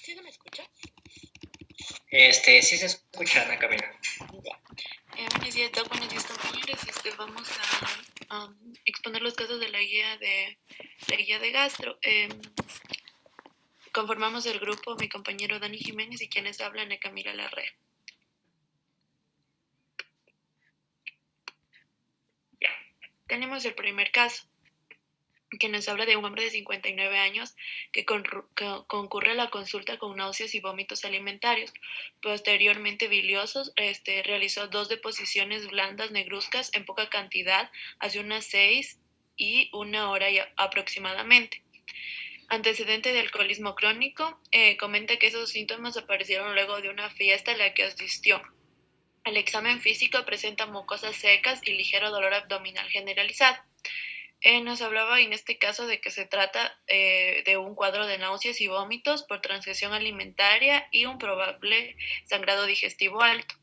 ¿Sí se me escucha? Sí se escucha, Ana Camila. Ya. Buenos días, Doc. Buenos días, compañeros. Vamos a exponer los casos de la guía de gastro. Conformamos el grupo mi compañero Dani Jiménez y quienes hablan Ana Camila Larrea. Ya. Tenemos el primer caso, que nos habla de un hombre de 59 años que concurre a la consulta con náuseas y vómitos alimentarios, posteriormente biliosos. Realizó 2 deposiciones blandas negruzcas en poca cantidad hace unas 6 y 1 hora aproximadamente. Antecedente de alcoholismo crónico. Comenta que esos síntomas aparecieron luego de una fiesta a la que asistió. El examen físico presenta mucosas secas y ligero dolor abdominal generalizado. Nos hablaba en este caso de que se trata de un cuadro de náuseas y vómitos por transgresión alimentaria y un probable sangrado digestivo alto.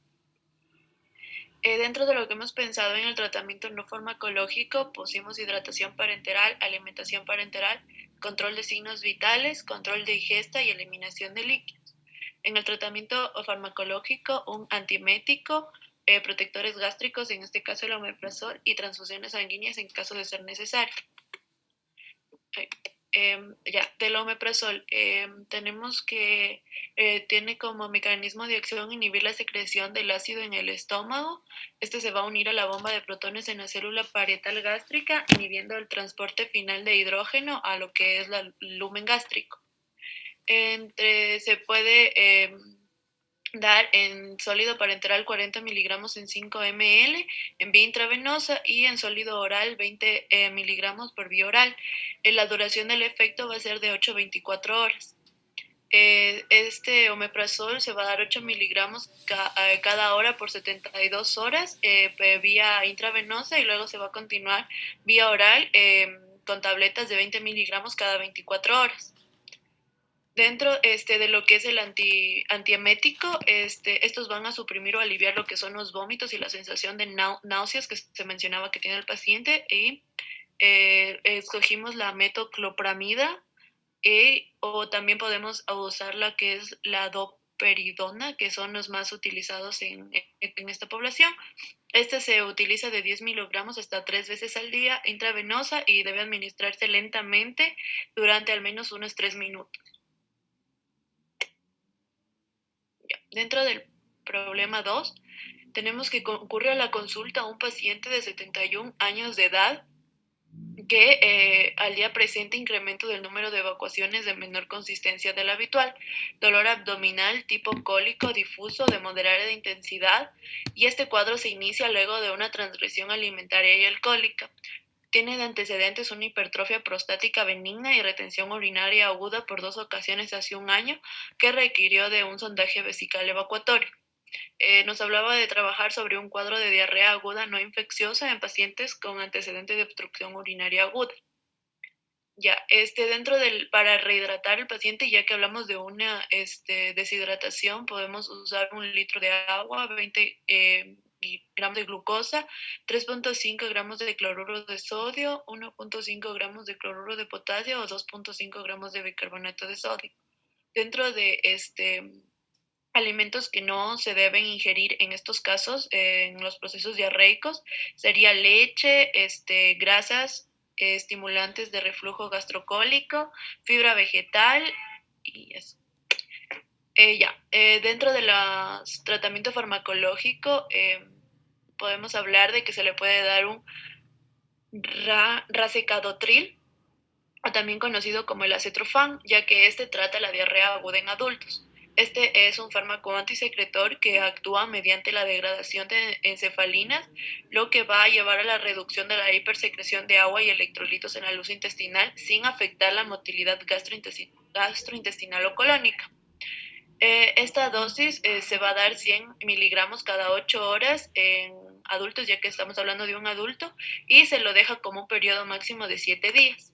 Dentro de lo que hemos pensado en el tratamiento no farmacológico, pusimos hidratación parenteral, alimentación parenteral, control de signos vitales, control de ingesta y eliminación de líquidos. En el tratamiento farmacológico, un antiemético, protectores gástricos, en este caso el omeprazol, y transfusiones sanguíneas en caso de ser necesario. Del omeprazol, tenemos que tiene como mecanismo de acción inhibir la secreción del ácido en el estómago. Este se va a unir a la bomba de protones en la célula parietal gástrica, inhibiendo el transporte final de hidrógeno a lo que es el lumen gástrico. Se puede dar en sólido parenteral 40 miligramos en 5 ml en vía intravenosa y en sólido oral 20 miligramos por vía oral. La duración del efecto va a ser de 8 a 24 horas. Este omeprazol se va a dar 8 miligramos cada hora por 72 horas vía intravenosa, y luego se va a continuar vía oral con tabletas de 20 miligramos cada 24 horas. Dentro de lo que es el antiemético, estos van a suprimir o aliviar lo que son los vómitos y la sensación de náuseas que se mencionaba que tiene el paciente, y escogimos la metoclopramida, o también podemos usar la que es la doperidona, que son los más utilizados en esta población. Se utiliza de 10 miligramos hasta 3 veces al día, intravenosa, y debe administrarse lentamente durante al menos unos 3 minutos. Dentro del problema 2, tenemos que concurre a la consulta a un paciente de 71 años de edad que al día presenta incremento del número de evacuaciones de menor consistencia de la habitual, dolor abdominal tipo cólico difuso de moderada intensidad, y este cuadro se inicia luego de una transgresión alimentaria y alcohólica. Tiene de antecedentes una hipertrofia prostática benigna y retención urinaria aguda por 2 ocasiones hace 1 año, que requirió de un sondaje vesical evacuatorio. Nos hablaba de trabajar sobre un cuadro de diarrea aguda no infecciosa en pacientes con antecedente de obstrucción urinaria aguda. Para rehidratar al paciente, ya que hablamos de una deshidratación, podemos usar 1 litro de agua, 20 gramos de glucosa, 3.5 gramos de cloruro de sodio, 1.5 gramos de cloruro de potasio o 2.5 gramos de bicarbonato de sodio. Dentro de alimentos que no se deben ingerir en estos casos, en los procesos diarreicos, sería leche, grasas, estimulantes de reflujo gastrocólico, fibra vegetal y eso. Dentro del tratamiento farmacológico, podemos hablar de que se le puede dar un racecadotril, o también conocido como el acetrofán, ya que trata la diarrea aguda en adultos. Es un fármaco antisecretor que actúa mediante la degradación de encefalinas, lo que va a llevar a la reducción de la hipersecreción de agua y electrolitos en la luz intestinal sin afectar la motilidad gastrointestinal o colónica. Esta dosis se va a dar 100 miligramos cada 8 horas en adultos, ya que estamos hablando de un adulto, y se lo deja como un periodo máximo de 7 días.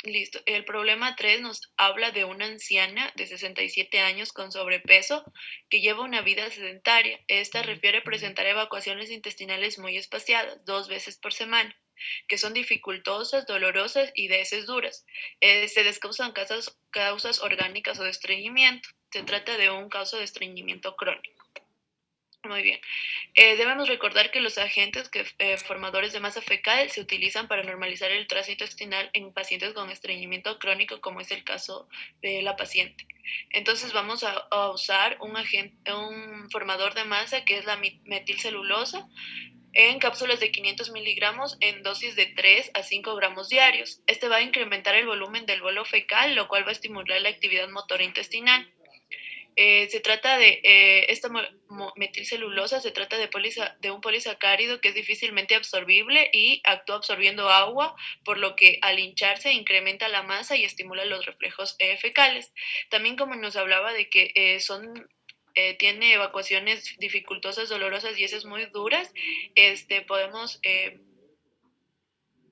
Listo. El problema 3 nos habla de una anciana de 67 años con sobrepeso que lleva una vida sedentaria. Esta refiere presentar evacuaciones intestinales muy espaciadas, 2 veces por semana. que son dificultosas, dolorosas y de heces duras. Se descausan causas orgánicas o de estreñimiento. Se trata de un caso de estreñimiento crónico. Muy bien. Debemos recordar que los agentes formadores de masa fecal se utilizan para normalizar el tránsito intestinal en pacientes con estreñimiento crónico, como es el caso de la paciente. Entonces vamos a usar un formador de masa que es la metilcelulosa en cápsulas de 500 miligramos en dosis de 3 a 5 gramos diarios. Este va a incrementar el volumen del bolo fecal, lo cual va a estimular la actividad motora intestinal. Se trata de esta metilcelulosa, se trata de un polisacárido que es difícilmente absorbible y actúa absorbiendo agua, por lo que al hincharse incrementa la masa y estimula los reflejos fecales. También como nos hablaba de que tiene evacuaciones dificultosas, dolorosas y heces muy duras, podemos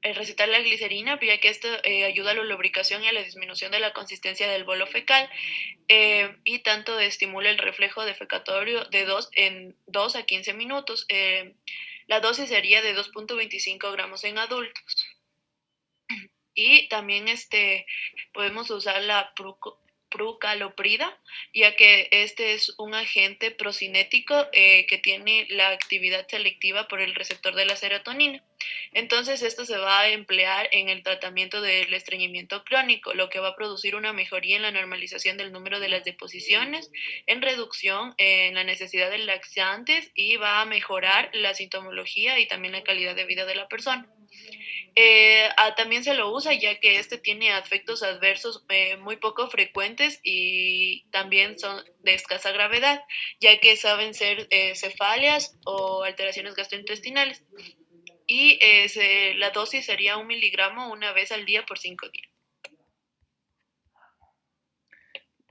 recetar la glicerina, ya que esto ayuda a la lubricación y a la disminución de la consistencia del bolo fecal. Y tanto estimula el reflejo defecatorio de 2 a 15 minutos. La dosis sería de 2.25 gramos en adultos. Y también podemos usar la prucaloprida, ya que este es un agente procinético que tiene la actividad selectiva por el receptor de la serotonina. Entonces, esto se va a emplear en el tratamiento del estreñimiento crónico, lo que va a producir una mejoría en la normalización del número de las deposiciones, en reducción en la necesidad de laxantes y va a mejorar la sintomología y también la calidad de vida de la persona. También se lo usa ya que tiene efectos adversos muy poco frecuentes y también son de escasa gravedad, ya que saben ser cefalias o alteraciones gastrointestinales. Y la dosis sería 1 miligramo una vez al día por 5 días.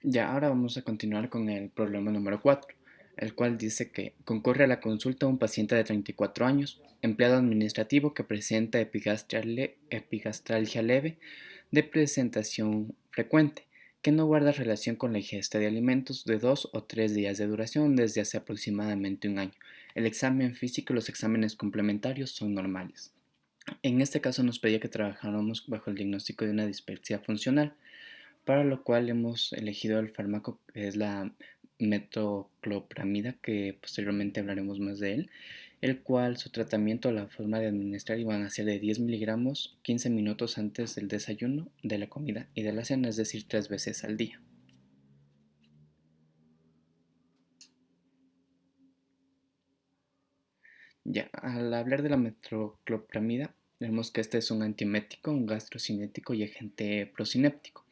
Ya, ahora vamos a continuar con el problema número 4, el cual dice que concurre a la consulta un paciente de 34 años, empleado administrativo que presenta epigastralgia leve de presentación frecuente, que no guarda relación con la ingesta de alimentos de 2 o 3 días de duración desde hace aproximadamente un año. El examen físico y los exámenes complementarios son normales. En este caso nos pedía que trabajáramos bajo el diagnóstico de una dispepsia funcional, para lo cual hemos elegido el fármaco que es la metoclopramida, que posteriormente hablaremos más de él, el cual su tratamiento, la forma de administrar iban a ser de 10 miligramos 15 minutos antes del desayuno, de la comida y de la cena, es decir, 3 veces al día. Ya, al hablar de la metoclopramida, vemos que este es un antiemético, un gastrocinético y agente procinéptico.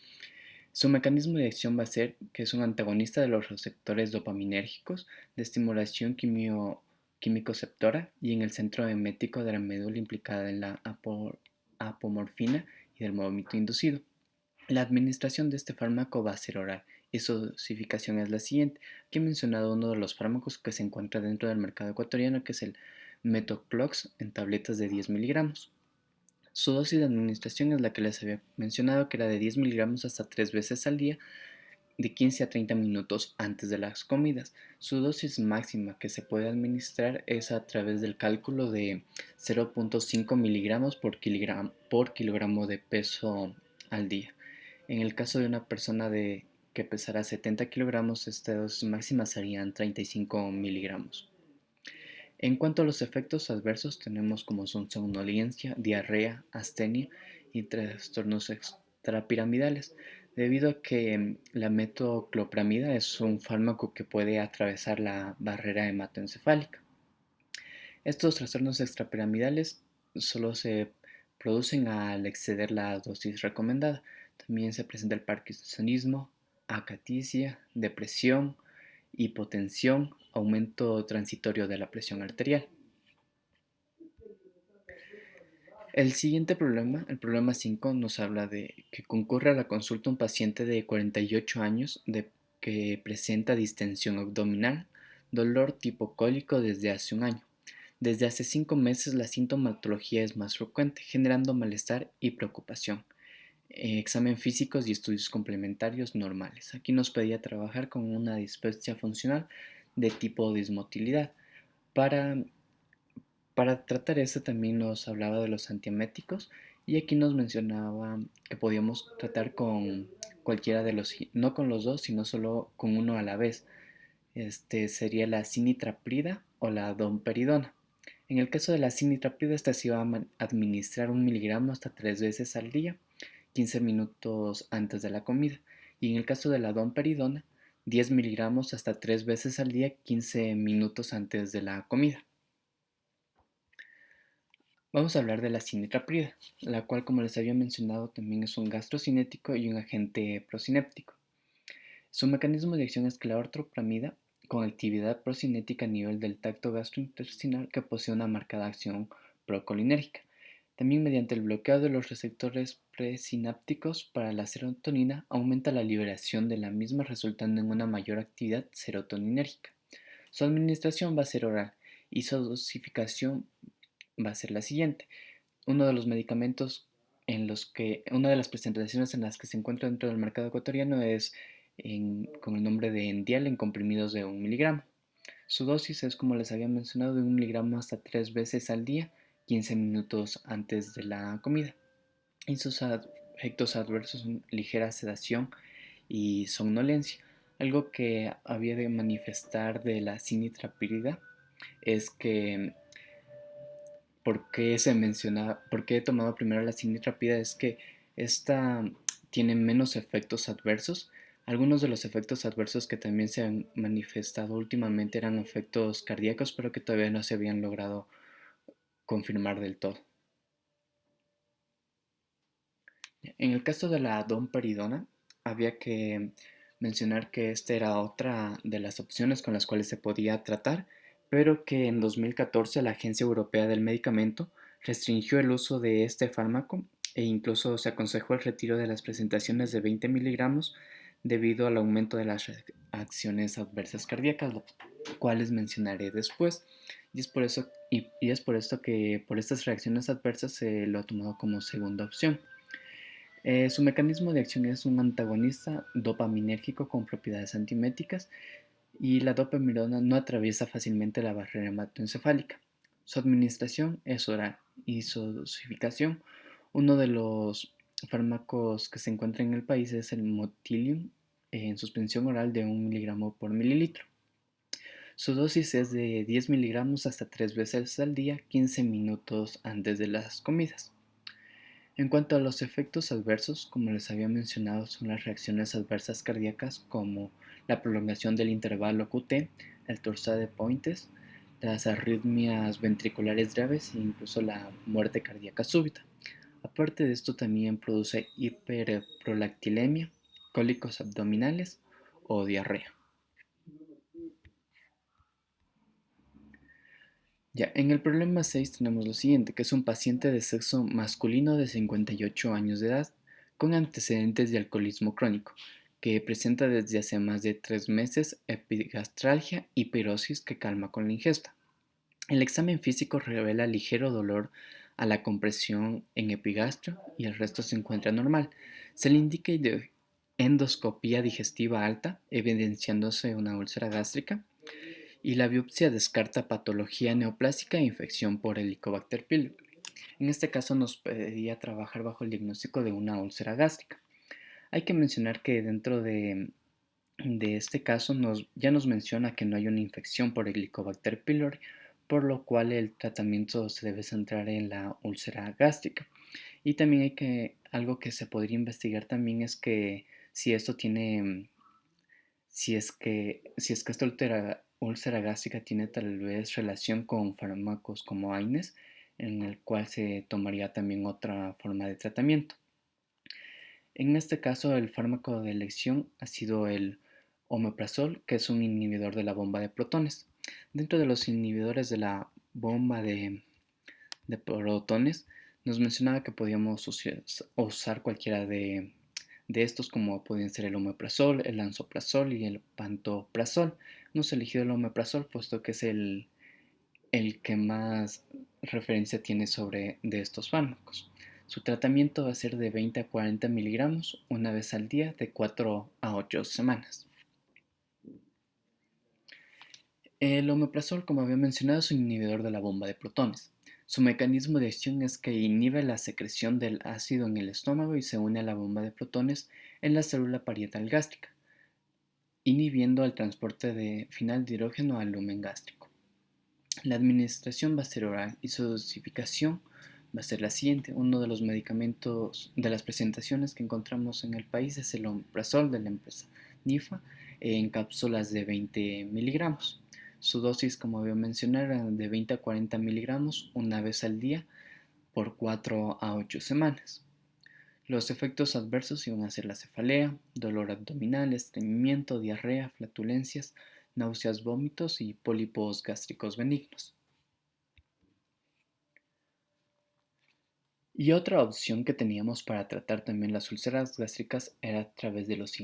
Su mecanismo de acción va a ser que es un antagonista de los receptores dopaminérgicos de estimulación químico-receptora y en el centro emético de la médula implicada en la apomorfina y del movimiento inducido. La administración de este fármaco va a ser oral y su dosificación es la siguiente. Aquí he mencionado uno de los fármacos que se encuentra dentro del mercado ecuatoriano, que es el Metoclox en tabletas de 10 miligramos. Su dosis de administración es la que les había mencionado, que era de 10 miligramos hasta 3 veces al día, de 15 a 30 minutos antes de las comidas. Su dosis máxima que se puede administrar es a través del cálculo de 0.5 miligramos por kilogramo de peso al día. En el caso de una persona que pesará 70 kilogramos, esta dosis máxima serían 35 miligramos. En cuanto a los efectos adversos, tenemos como son somnolencia, diarrea, astenia y trastornos extrapiramidales, debido a que la metoclopramida es un fármaco que puede atravesar la barrera hematoencefálica. Estos trastornos extrapiramidales solo se producen al exceder la dosis recomendada. También se presenta el parkinsonismo, acaticia, depresión, hipotensión, aumento transitorio de la presión arterial. El siguiente problema, el problema 5, nos habla de que concurre a la consulta un paciente de 48 años que presenta distensión abdominal, dolor tipo cólico desde hace un año. Desde hace 5 meses la sintomatología es más frecuente, generando malestar y preocupación. Examen físicos y estudios complementarios normales. Aquí nos pedía trabajar con una dispepsia funcional de tipo dismotilidad para Para tratar eso también nos hablaba de los antieméticos y aquí nos mencionaba que podíamos tratar con cualquiera de los, no con los dos, sino solo con uno a la vez. Este sería la sinitraprida o la domperidona. En el caso de la sinitraprida, esta se iba a administrar 1 miligramo hasta 3 veces al día, 15 minutos antes de la comida. Y en el caso de la domperidona, 10 miligramos hasta 3 veces al día, 15 minutos antes de la comida. Vamos a hablar de la sinitraprida, la cual, como les había mencionado, también es un gastrocinético y un agente procinéptico. Su mecanismo de acción es que la ortopramida, con actividad procinética a nivel del tracto gastrointestinal que posee una marcada acción procolinérgica. También mediante el bloqueo de los receptores presinápticos para la serotonina aumenta la liberación de la misma resultando en una mayor actividad serotoninérgica. Su administración va a ser oral y su dosificación va a ser la siguiente. Uno de los medicamentos una de las presentaciones en las que se encuentra dentro del mercado ecuatoriano es con el nombre de Endial en comprimidos de 1 miligramo. Su dosis es, como les había mencionado, de 1 miligramo hasta 3 veces al día, 15 minutos antes de la comida. Y sus efectos adversos son ligera sedación y somnolencia. Algo que había de manifestar de la sinitrapirida es que por qué he tomado primero la sinitrapida es que esta tiene menos efectos adversos. Algunos de los efectos adversos que también se han manifestado últimamente eran efectos cardíacos, pero que todavía no se habían logrado confirmar del todo. En el caso de la domperidona, había que mencionar que esta era otra de las opciones con las cuales se podía tratar, pero que en 2014 la Agencia Europea del Medicamento restringió el uso de este fármaco e incluso se aconsejó el retiro de las presentaciones de 20 miligramos debido al aumento de las reacciones adversas cardíacas, las cuales mencionaré después. Y es por esto que por estas reacciones adversas se lo ha tomado como segunda opción. Su mecanismo de acción es un antagonista dopaminérgico con propiedades antiméticas y la dopamirona no atraviesa fácilmente la barrera hematoencefálica. Su administración es oral y su dosificación, uno de los fármacos que se encuentra en el país es el Motilium en suspensión oral de 1 miligramo por mililitro. Su dosis es de 10 miligramos hasta 3 veces al día, 15 minutos antes de las comidas. En cuanto a los efectos adversos, como les había mencionado, son las reacciones adversas cardíacas como la prolongación del intervalo QT, el torsade de Pointes, las arritmias ventriculares graves e incluso la muerte cardíaca súbita. Aparte de esto también produce hiperprolactilemia, cólicos abdominales o diarrea. Ya, en el problema 6 tenemos lo siguiente, que es un paciente de sexo masculino de 58 años de edad con antecedentes de alcoholismo crónico, que presenta desde hace más de 3 meses epigastralgia y pirosis que calma con la ingesta. El examen físico revela ligero dolor a la compresión en epigastrio y el resto se encuentra normal. Se le indica endoscopía digestiva alta, evidenciándose una úlcera gástrica y la biopsia descarta patología neoplásica e infección por Helicobacter pylori. En este caso nos pedía trabajar bajo el diagnóstico de una úlcera gástrica. Hay que mencionar que dentro de este caso ya nos menciona que no hay una infección por Helicobacter pylori, por lo cual el tratamiento se debe centrar en la úlcera gástrica. Y también algo que se podría investigar también es que si esto tiene si es que esta úlcera gástrica tiene tal vez relación con fármacos como AINES, en el cual se tomaría también otra forma de tratamiento. En este caso, el fármaco de elección ha sido el omeprazol, que es un inhibidor de la bomba de protones. Dentro de los inhibidores de la bomba de protones, nos mencionaba que podíamos usar cualquiera de estos como pueden ser el omeprazol, el lansoprazol y el pantoprazol. Hemos elegido el omeprazol puesto que es el que más referencia tiene sobre de estos fármacos. Su tratamiento va a ser de 20 a 40 miligramos una vez al día de 4 a 8 semanas. El omeprazol, como había mencionado, es un inhibidor de la bomba de protones. Su mecanismo de acción es que inhibe la secreción del ácido en el estómago y se une a la bomba de protones en la célula parietal gástrica, inhibiendo el transporte final de hidrógeno al lumen gástrico. La administración va a ser oral y su dosificación va a ser la siguiente. Uno de los medicamentos de las presentaciones que encontramos en el país es el omeprazol de la empresa NIFA en cápsulas de 20 miligramos. Su dosis, como voy a mencionar, era de 20 a 40 miligramos una vez al día por 4 a 8 semanas. Los efectos adversos iban a ser la cefalea, dolor abdominal, estreñimiento, diarrea, flatulencias, náuseas, vómitos y pólipos gástricos benignos. Y otra opción que teníamos para tratar también las úlceras gástricas era a través de los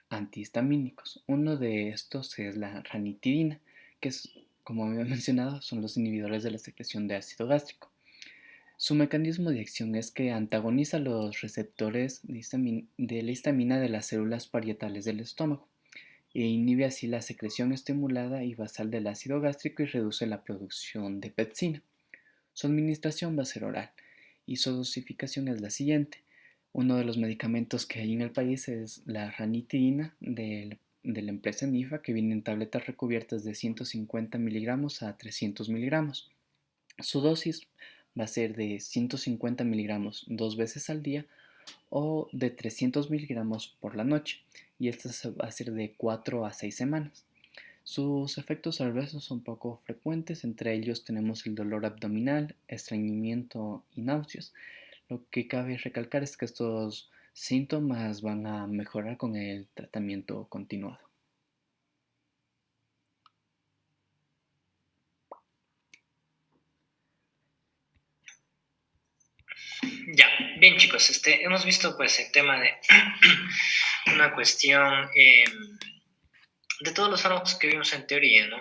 antihistamínicos. Uno de estos es la ranitidina, que es, como había mencionado, son los inhibidores de la secreción de ácido gástrico. Su mecanismo de acción es que antagoniza los receptores de la histamina de las células parietales del estómago e inhibe así la secreción estimulada y basal del ácido gástrico y reduce la producción de pepsina. Su administración va a ser oral y su dosificación es la siguiente. Uno de los medicamentos que hay en el país es la ranitidina de la empresa NIFA, que viene en tabletas recubiertas de 150 miligramos a 300 miligramos. Su dosis va a ser de 150 miligramos 2 veces al día o de 300 miligramos por la noche, y esta va a ser de 4 a 6 semanas. Sus efectos adversos son poco frecuentes, entre ellos tenemos el dolor abdominal, estreñimiento y náuseas. Lo que cabe recalcar es que estos síntomas van a mejorar con el tratamiento continuado. Ya, bien chicos, hemos visto pues el tema de una cuestión de todos los fármacos que vimos en teoría, ¿no?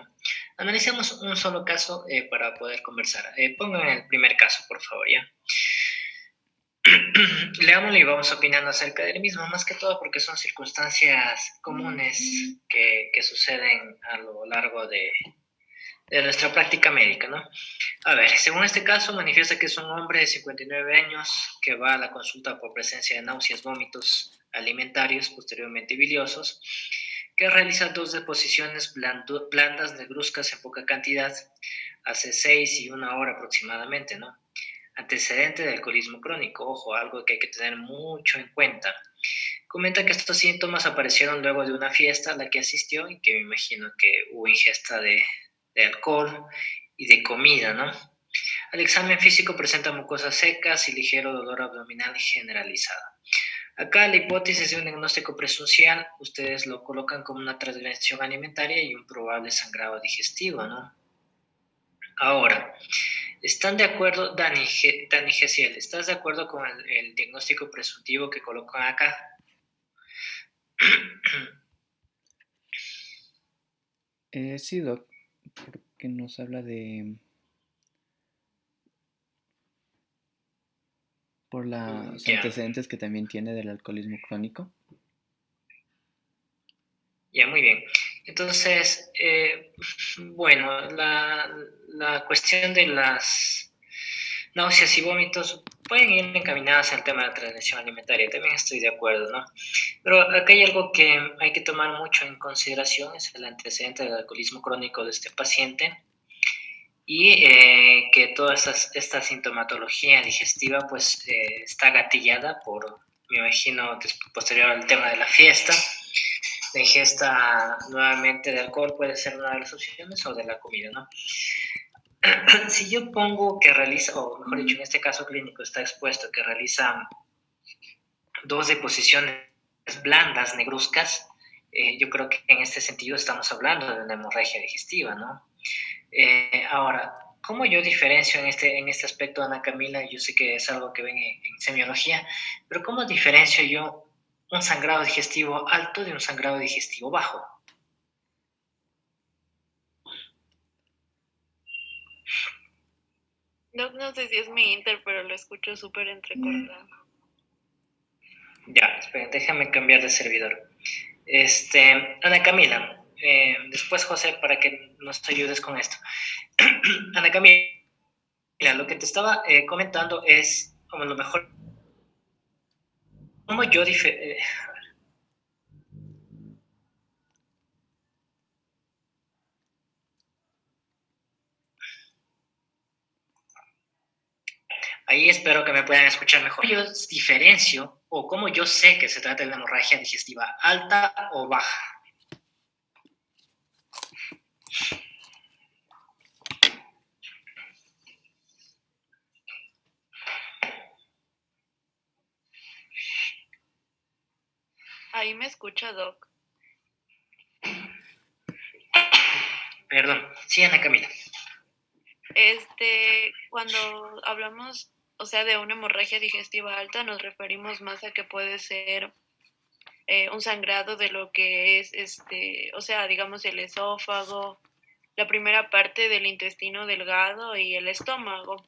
Analicemos un solo caso para poder conversar. Pongan el primer caso, por favor, ¿ya? Leámoslo y vamos opinando acerca del mismo, más que todo porque son circunstancias comunes que suceden a lo largo de nuestra práctica médica, ¿no? A ver, según este caso, manifiesta que es un hombre de 59 años que va a la consulta por presencia de náuseas, vómitos alimentarios, posteriormente biliosos, que realiza 2 deposiciones blandas negruzcas en poca cantidad, hace 6 y 1 hora aproximadamente, ¿no? Antecedente de alcoholismo crónico, ojo, algo que hay que tener mucho en cuenta. Comenta que estos síntomas aparecieron luego de una fiesta a la que asistió y que me imagino que hubo ingesta de alcohol y de comida, ¿no? Al examen físico presenta mucosas secas y ligero dolor abdominal generalizado. Acá la hipótesis de un diagnóstico presuncial, ustedes lo colocan como una transgresión alimentaria y un probable sangrado digestivo, ¿no? Ahora, ¿están de acuerdo, Dani Gesiel, estás de acuerdo con el diagnóstico presuntivo que colocan acá? Sí, Doc, porque nos habla por los antecedentes que también tiene del alcoholismo crónico. Ya, muy bien. Entonces, bueno, la cuestión de las náuseas y vómitos pueden ir encaminadas al tema de la transmisión alimentaria, también estoy de acuerdo, ¿no? Pero acá hay algo que hay que tomar mucho en consideración, es el antecedente del alcoholismo crónico de este paciente y que toda esta sintomatología digestiva pues está gatillada por, me imagino, posterior al tema de la fiesta. La ingesta nuevamente de alcohol puede ser una de las opciones o de la comida, ¿no? Si yo pongo que realiza, o mejor dicho, en este caso clínico está expuesto que realiza 2 deposiciones blandas negruzcas, yo creo que en este sentido estamos hablando de una hemorragia digestiva, ¿no? Ahora, ¿cómo yo diferencio en este aspecto, Ana Camila? Yo sé que es algo que ven en semiología, pero ¿cómo diferencio yo un sangrado digestivo alto de un sangrado digestivo bajo? No sé si es mi inter, pero lo escucho súper entrecortado. Ya, esperen, déjame cambiar de servidor. Ana Camila, después, José, para que nos ayudes con esto. Ana Camila, lo que te estaba comentando es como lo mejor, cómo yo ahí espero que me puedan escuchar mejor. Yo diferencio o cómo yo sé que se trata de una hemorragia digestiva alta o baja. Ahí me escucha, Doc. Perdón, sí, Ana Camila. Cuando hablamos, o sea, de una hemorragia digestiva alta, nos referimos más a que puede ser un sangrado de lo que es, o sea, digamos el esófago, la primera parte del intestino delgado y el estómago.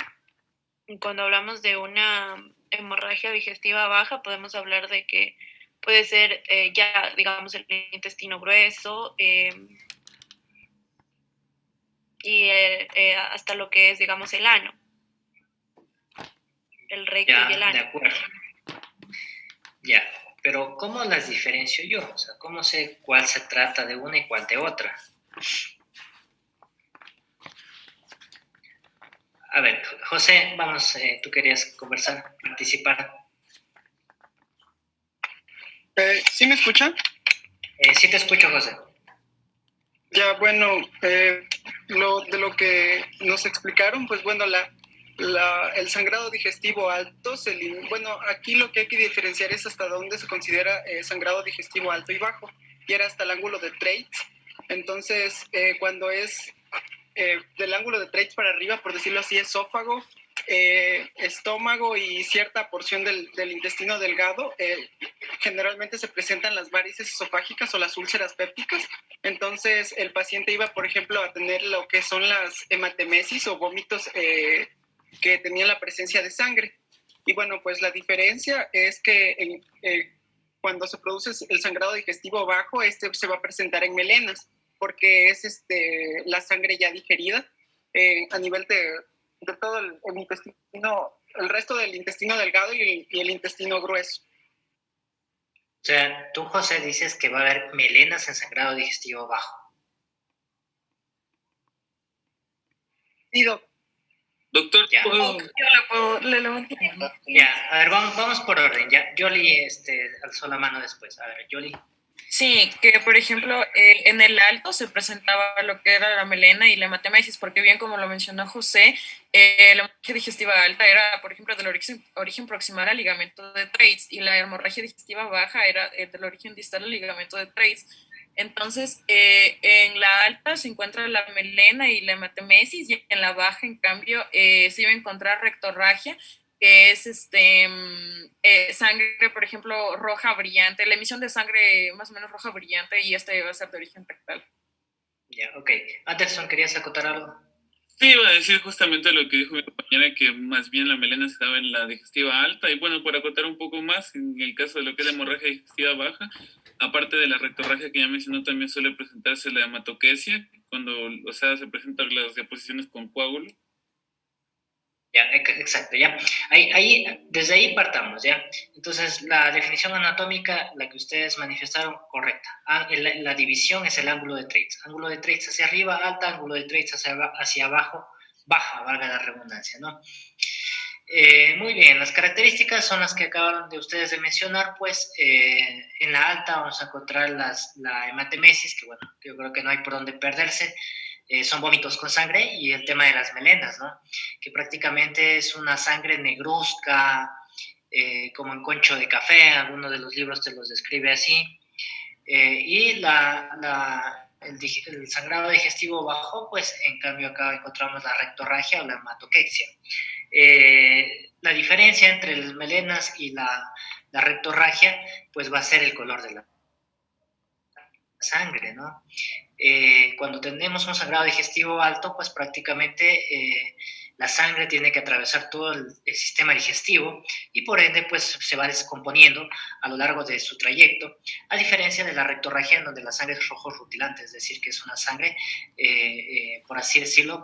Cuando hablamos de una hemorragia digestiva baja, podemos hablar de que puede ser ya, digamos, el intestino grueso y hasta lo que es, digamos, el ano, el recto y el Ya, de ano. acuerdo. Ya, pero ¿cómo las diferencio yo? O sea, ¿cómo sé cuál se trata de una y cuál de otra? A ver, José, vamos, tú querías conversar, participar. ¿Sí me escuchan? Sí te escucho, José. Ya, bueno, de lo que nos explicaron, pues bueno, el sangrado digestivo alto, bueno, aquí lo que hay que diferenciar es hasta dónde se considera sangrado digestivo alto y bajo, y era hasta el ángulo de Treitz. Entonces, cuando es del ángulo de Treitz para arriba, por decirlo así, esófago, estómago y cierta porción del intestino delgado, generalmente se presentan las varices esofágicas o las úlceras pépticas. Entonces el paciente iba, por ejemplo, a tener lo que son las hematemesis o vómitos que tenían la presencia de sangre. Y bueno, pues la diferencia es que cuando se produce el sangrado digestivo bajo, se va a presentar en melenas, porque es la sangre ya digerida a nivel de todo el intestino, el resto del intestino delgado y el intestino grueso. O sea, tú, José, dices que va a haber melenas en sangrado digestivo bajo. Sí, Doctor, ya. Le levanto la mano. Ya, a ver, vamos por orden. Ya, Yoli alzó la mano después. A ver, Yoli. Sí, que por ejemplo en el alto se presentaba lo que era la melena y la hematemesis, porque bien como lo mencionó José, la hemorragia digestiva alta era, por ejemplo, del origen proximal al ligamento de Treitz y la hemorragia digestiva baja era del origen distal al ligamento de Treitz. Entonces, en la alta se encuentra la melena y la hematemesis y en la baja, en cambio, se iba a encontrar rectorragia, que es sangre, por ejemplo, roja brillante, la emisión de sangre más o menos roja brillante y va a ser de origen rectal. Ya, ok. Anderson, ¿querías acotar algo? Sí, iba a decir justamente lo que dijo mi compañera, que más bien la melena se daba en la digestiva alta. Y bueno, por acotar un poco más, en el caso de lo que es la hemorragia digestiva baja, aparte de la rectorragia que ya mencionó, también suele presentarse la hematoquesia, cuando, o sea, se presentan las deposiciones con coágulo. Ya, exacto, ya. Desde ahí partamos, ya. Entonces, la definición anatómica, la que ustedes manifestaron, correcta. La división es el ángulo de Treitz. Ángulo de Treitz hacia arriba, alta, ángulo de Treitz hacia abajo, baja, valga la redundancia, ¿no? Muy bien, las características son las que acabaron de ustedes de mencionar, pues en la alta vamos a encontrar la hematemesis, que bueno, yo creo que no hay por dónde perderse. Son vómitos con sangre, y el tema de las melenas, ¿no? Que prácticamente es una sangre negruzca, como en concho de café, alguno de los libros te los describe así, y el sangrado digestivo bajo, pues en cambio acá encontramos la rectorragia o la hematoquexia. La diferencia entre las melenas y la rectorragia, pues va a ser el color de la sangre, ¿no? Cuando tenemos un sangrado digestivo alto, pues prácticamente la sangre tiene que atravesar todo el sistema digestivo y por ende pues se va descomponiendo a lo largo de su trayecto, a diferencia de la rectorragia en donde la sangre es rojo rutilante, es decir, que es una sangre, por así decirlo,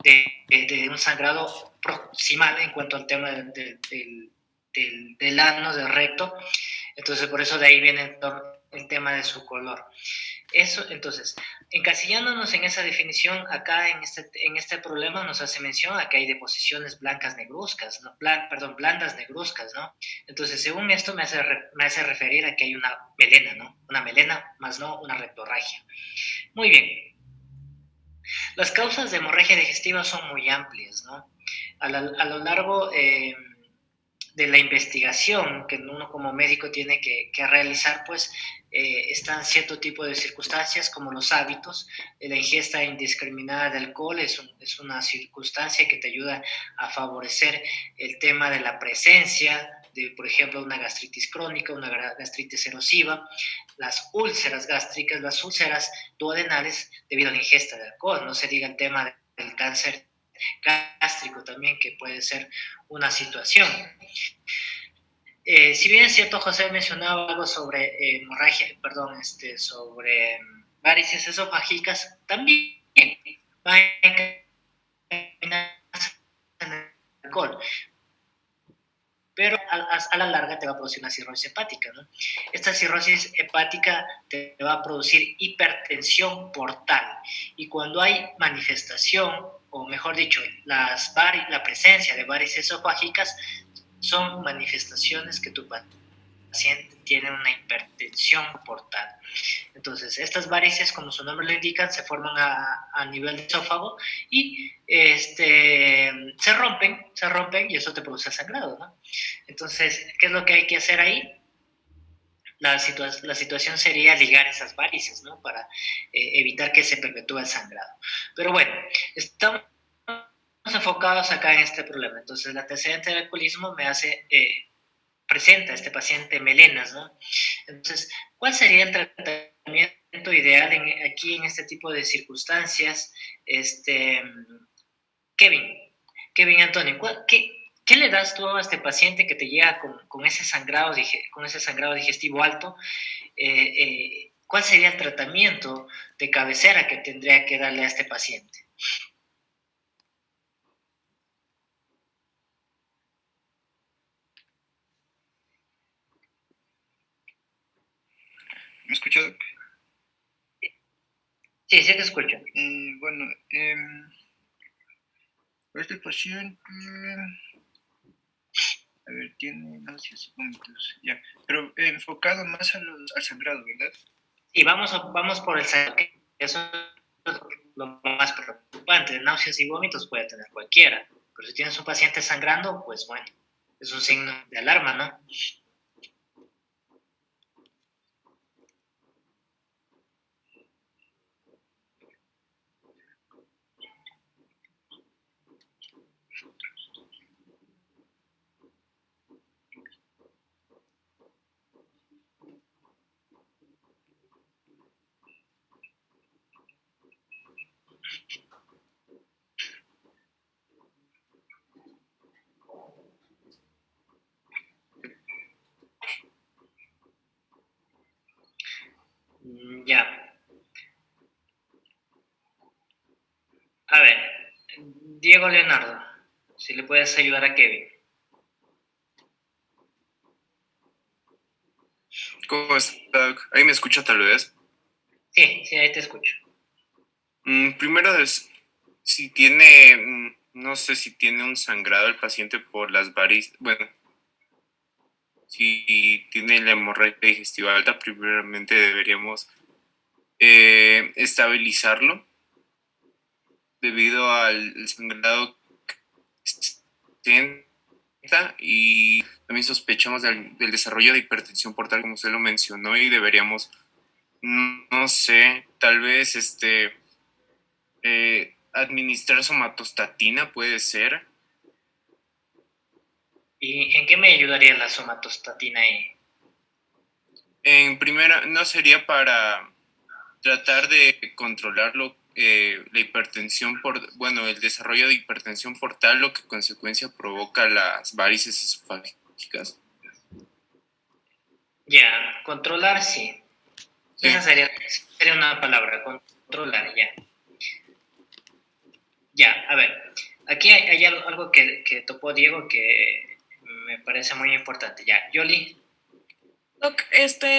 de un sangrado proximal en cuanto al tema del ano, del recto. Entonces, por eso de ahí viene el tema de su color. Eso, entonces, encasillándonos en esa definición, acá en este problema nos hace mención a que hay deposiciones blancas negruzcas, ¿no? Blandas negruzcas, ¿no? Entonces, según esto me hace referir a que hay una melena, ¿no? Una melena, más no una rectorragia. Muy bien. Las causas de hemorragia digestiva son muy amplias, ¿no? A lo largo de la investigación que uno como médico tiene que realizar, pues están cierto tipo de circunstancias como los hábitos. La ingesta indiscriminada de alcohol es una circunstancia que te ayuda a favorecer el tema de la presencia de, por ejemplo, una gastritis crónica, una gastritis erosiva, las úlceras gástricas, las úlceras duodenales debido a la ingesta de alcohol. No se diga el tema del cáncer gástrico también, que puede ser una situación. Si bien es cierto, José mencionaba algo sobre hemorragia, sobre varices esofágicas, también va a encaminar en el alcohol, pero a la larga te va a producir una cirrosis hepática, ¿no? Esta cirrosis hepática te va a producir hipertensión portal, y cuando hay manifestación, o mejor dicho, la presencia de varices esofágicas, son manifestaciones que tu paciente tiene una hipertensión portal. Entonces, estas varices, como su nombre lo indica, se forman a nivel de esófago y se rompen y eso te produce sangrado, ¿no? Entonces, ¿qué es lo que hay que hacer ahí? La situación sería ligar esas varices, ¿no? Para evitar que se perpetúe el sangrado. Pero bueno, estamos enfocados acá en este problema. Entonces, el antecedente del alcoholismo presenta a este paciente melenas, ¿no? Entonces, ¿cuál sería el tratamiento ideal aquí en este tipo de circunstancias? Kevin Antonio, ¿qué le das tú a este paciente que te llega con ese sangrado digestivo alto? ¿Cuál sería el tratamiento de cabecera que tendría que darle a este paciente? ¿Me escuchas? Sí, sí te escucho. Bueno, este paciente, a ver, tiene náuseas y vómitos, ya, pero enfocado más al sangrado, ¿verdad? Sí, vamos por el sangrado, que eso es lo más preocupante. Náuseas y vómitos puede tener cualquiera, pero si tienes un paciente sangrando, pues bueno, es un signo de alarma, ¿no? Ya. A ver, Diego Leonardo, si le puedes ayudar a Kevin. ¿Cómo está? ¿Ahí me escucha tal vez? Sí, ahí te escucho. Primero es, si tiene, no sé si tiene un sangrado el paciente por las varices, bueno, si tiene la hemorragia digestiva alta, primeramente deberíamos estabilizarlo debido al sangrado que y también sospechamos del desarrollo de hipertensión portal, como usted lo mencionó, y deberíamos, no sé, tal vez administrar somatostatina, puede ser. ¿Y en qué me ayudaría la somatostatina ahí? En primera, no sería para tratar de controlarlo la hipertensión el desarrollo de hipertensión portal, lo que consecuencia provoca las varices esofágicas. Ya, controlar, sí. Sí. Esa sería una palabra, controlar, ya. Ya, a ver, aquí hay algo que topó Diego que me parece muy importante. Ya, Yoli. Doc,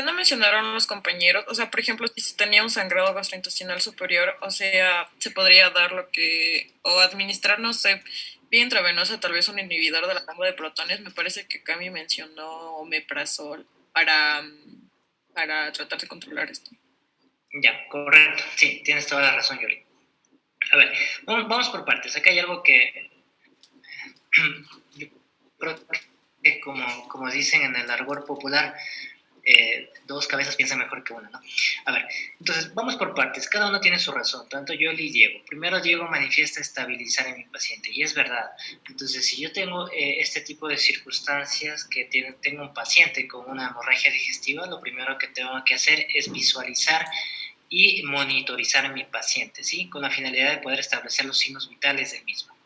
no mencionaron los compañeros, o sea, por ejemplo, si tenía un sangrado gastrointestinal superior, o sea, se podría dar o administrar, no sé, vía intravenosa, tal vez un inhibidor de la bomba de protones. Me parece que Cami mencionó omeprazol para tratar de controlar esto. Ya, correcto, sí, tienes toda la razón, Yoli. A ver, vamos por partes. Acá hay algo que yo creo que como dicen en el argot popular, dos cabezas piensan mejor que una, ¿no? A ver, entonces vamos por partes, cada uno tiene su razón, tanto Yoli y Diego. Primero Diego manifiesta estabilizar en mi paciente, y es verdad. Entonces, si yo tengo este tipo de circunstancias, que tengo un paciente con una hemorragia digestiva, lo primero que tengo que hacer es visualizar y monitorizar a mi paciente, ¿sí? Con la finalidad de poder establecer los signos vitales del mismo.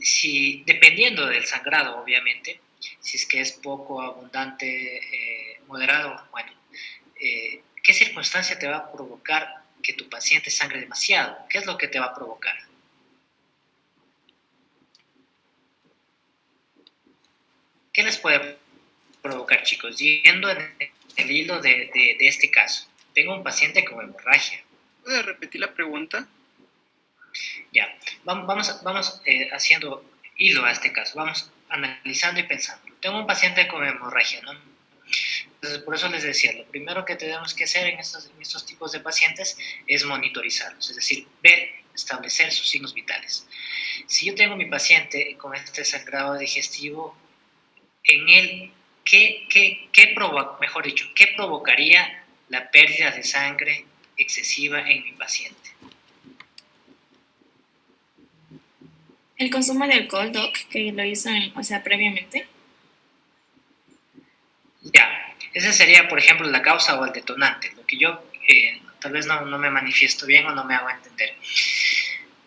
Si, dependiendo del sangrado, obviamente, si es que es poco, abundante, moderado, bueno, ¿qué circunstancia te va a provocar que tu paciente sangre demasiado? ¿Qué es lo que te va a provocar? ¿Qué les puede provocar, chicos? Yendo en el hilo de este caso. Tengo un paciente con hemorragia. ¿Puedes repetir la pregunta? Ya, vamos haciendo hilo a este caso, vamos analizando y pensando. Tengo un paciente con hemorragia, ¿no? Entonces, por eso les decía, lo primero que tenemos que hacer en estos tipos de pacientes es monitorizarlos, es decir, ver, establecer sus signos vitales. Si yo tengo mi paciente con este sangrado digestivo, en él, ¿qué provocaría la pérdida de sangre excesiva en mi paciente? El consumo de alcohol, Doc, que lo hizo, previamente. Ya, esa sería, por ejemplo, la causa o el detonante. Lo que yo tal vez no me manifiesto bien o no me hago entender.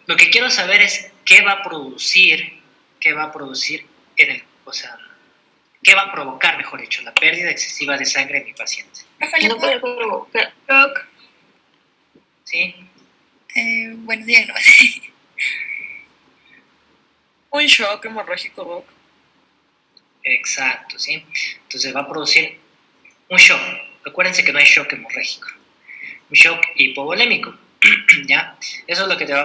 Lo que quiero saber es qué va a producir qué va a provocar, mejor dicho, la pérdida excesiva de sangre en mi paciente. No puede provocar. Doc. ¿Sí? Buenos días, no. Un shock hemorrágico, Doc. Exacto, ¿sí? Entonces va a producir un shock. Acuérdense que no hay shock hemorrágico. Un shock hipovolémico, ¿ya? Eso es lo que te va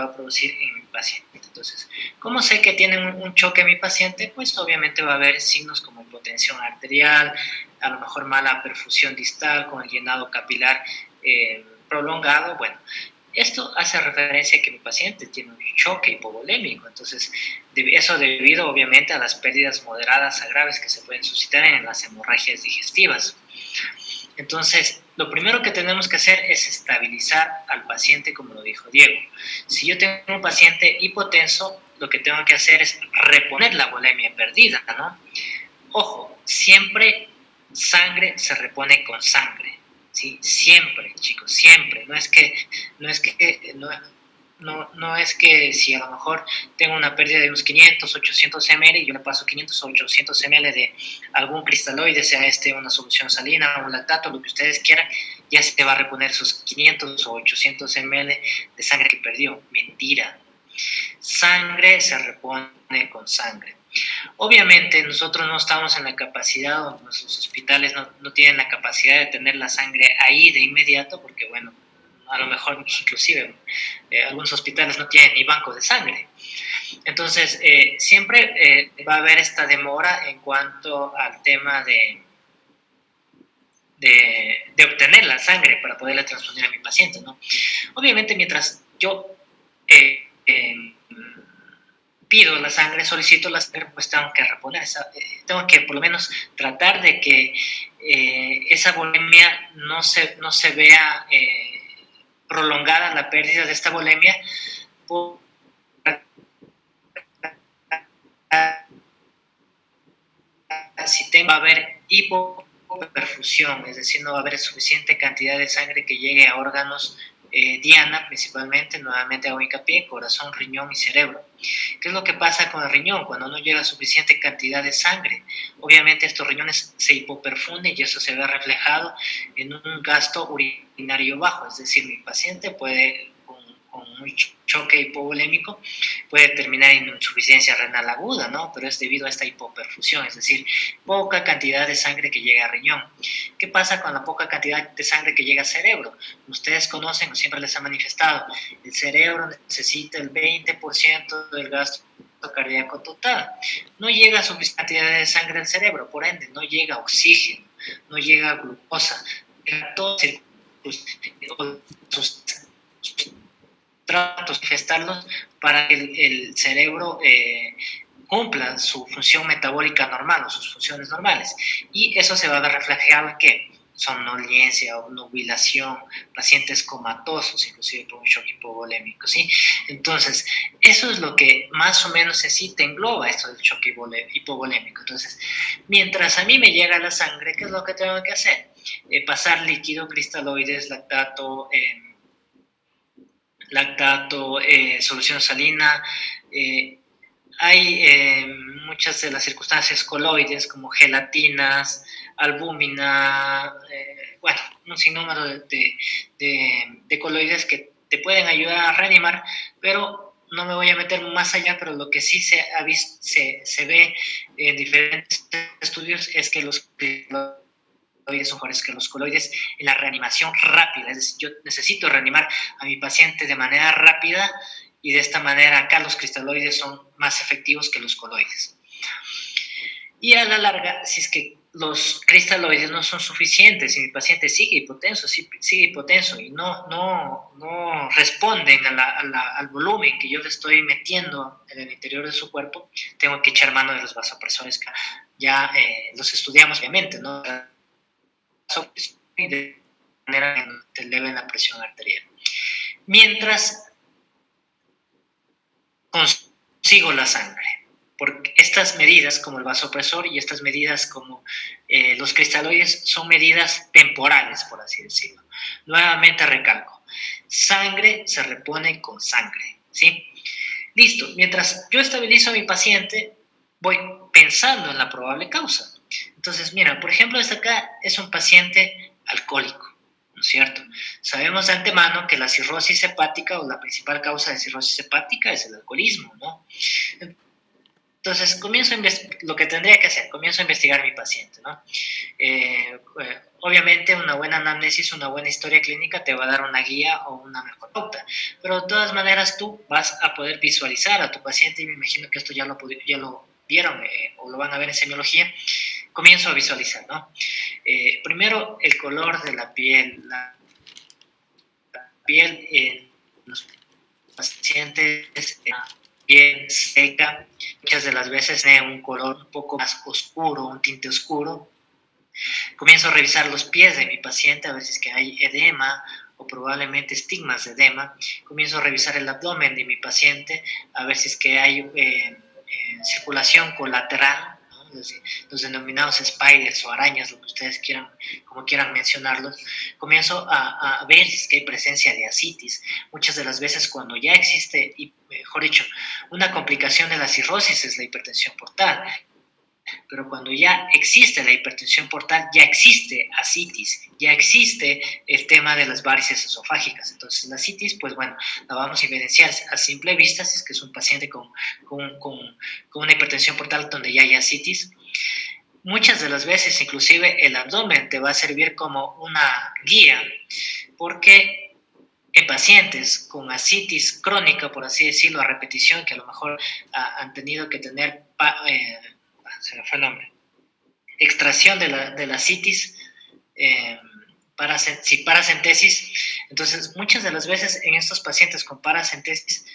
a producir en mi paciente. Entonces, ¿cómo sé que tiene un choque en mi paciente? Pues obviamente va a haber signos como hipotensión arterial, a lo mejor mala perfusión distal con el llenado capilar prolongado. Bueno, esto hace referencia a que mi paciente tiene un choque hipovolémico. Entonces, eso debido obviamente a las pérdidas moderadas a graves que se pueden suscitar en las hemorragias digestivas. Entonces, lo primero que tenemos que hacer es estabilizar al paciente, como lo dijo Diego. Si yo tengo un paciente hipotenso, lo que tengo que hacer es reponer la volemia perdida, ¿no? Ojo, siempre sangre se repone con sangre, ¿sí? Siempre, chicos, siempre. No es que si a lo mejor tengo una pérdida de unos 500, 800 ml y yo le paso 500 o 800 ml de algún cristaloide, sea una solución salina o un lactato, lo que ustedes quieran, ya se va a reponer esos 500 o 800 ml de sangre que perdió. Mentira. Sangre se repone con sangre. Obviamente nosotros no estamos en la capacidad, o nuestros hospitales no tienen la capacidad de tener la sangre ahí de inmediato, porque bueno, a lo mejor inclusive algunos hospitales no tienen ni banco de sangre. Entonces, siempre va a haber esta demora en cuanto al tema de obtener la sangre para poderla transfundir a mi paciente, ¿no? Obviamente, mientras yo pido la sangre, solicito la sangre, pues tengo que reponer, tengo que por lo menos tratar de que esa volemia no se vea prolongada, la pérdida de esta volemia, si va a haber hipoperfusión, es decir, no va a haber suficiente cantidad de sangre que llegue a órganos diana principalmente, nuevamente hago hincapié, corazón, riñón y cerebro. ¿Qué es lo que pasa con el riñón? Cuando no llega suficiente cantidad de sangre, obviamente estos riñones se hipoperfunden y eso se ve reflejado en un gasto urinario bajo, es decir, mi paciente puede, con un choque hipovolémico, puede terminar en insuficiencia renal aguda, ¿no? Pero es debido a esta hipoperfusión, es decir, poca cantidad de sangre que llega al riñón. ¿Qué pasa con la poca cantidad de sangre que llega al cerebro? Ustedes conocen, o siempre les ha manifestado, el cerebro necesita el 20% del gasto cardíaco total. No llega suficiente cantidad de sangre al cerebro, por ende, no llega oxígeno, no llega glucosa, llega todo sus tratos, manifestarlos para que el cerebro cumpla su función metabólica normal o sus funciones normales. Y eso se va a ver reflejado en ¿qué? Somnolencia, obnubilación, pacientes comatosos, inclusive por un shock hipovolémico, ¿sí? Entonces, eso es lo que más o menos en sí te engloba esto del shock hipovolémico. Entonces, mientras a mí me llega la sangre, ¿qué es lo que tengo que hacer? Pasar líquido, cristaloides, lactato, solución salina. Hay muchas de las circunstancias coloides como gelatinas, albúmina, bueno, un sinnúmero de coloides que te pueden ayudar a reanimar, pero no me voy a meter más allá, pero lo que sí se ve en diferentes estudios es que los son mejores que los coloides en la reanimación rápida, es decir, yo necesito reanimar a mi paciente de manera rápida y de esta manera acá los cristaloides son más efectivos que los coloides. Y a la larga, si es que los cristaloides no son suficientes y mi paciente sigue hipotenso y no responden al volumen que yo le estoy metiendo en el interior de su cuerpo, tengo que echar mano de los vasopresores que ya los estudiamos obviamente, ¿no? De manera que te eleven la presión arterial. Mientras consigo la sangre, porque estas medidas como el vasopresor y estas medidas como los cristaloides son medidas temporales, por así decirlo. Nuevamente recalco, sangre se repone con sangre, ¿sí? Listo, mientras yo estabilizo a mi paciente, voy pensando en la probable causa. Entonces, mira, por ejemplo, este acá es un paciente alcohólico, ¿no es cierto? Sabemos de antemano que la cirrosis hepática o la principal causa de cirrosis hepática es el alcoholismo, ¿no? Entonces, lo que tendría que hacer, comienzo a investigar a mi paciente, ¿no? Obviamente, una buena anamnesis, una buena historia clínica te va a dar una guía o una mejor pauta, pero de todas maneras tú vas a poder visualizar a tu paciente y me imagino que esto ya lo vieron o lo van a ver en semiología. Comienzo a visualizar, ¿no? Primero, el color de la piel. La piel en los pacientes, piel seca, muchas de las veces tiene un color un poco más oscuro, un tinte oscuro. Comienzo a revisar los pies de mi paciente a ver si es que hay edema o probablemente estigmas de edema. Comienzo a revisar el abdomen de mi paciente a ver si es que hay circulación colateral, ¿no? Los denominados spiders o arañas, lo que ustedes quieran, como quieran mencionarlos. Comienzo a ver si es que hay presencia de ascitis. Muchas de las veces cuando ya existe, y mejor dicho, una complicación de la cirrosis es la hipertensión portal. Pero cuando ya existe la hipertensión portal, ya existe ascitis, ya existe el tema de las varices esofágicas. Entonces, la ascitis, pues bueno, la vamos a evidenciar a simple vista si es que es un paciente con una hipertensión portal donde ya hay ascitis. Muchas de las veces, inclusive, el abdomen te va a servir como una guía, porque en pacientes con ascitis crónica, por así decirlo, a repetición, que a lo mejor han tenido que tener se me fue el nombre, extracción de la citis, paracentesis. Entonces, muchas de las veces en estos pacientes con paracentesis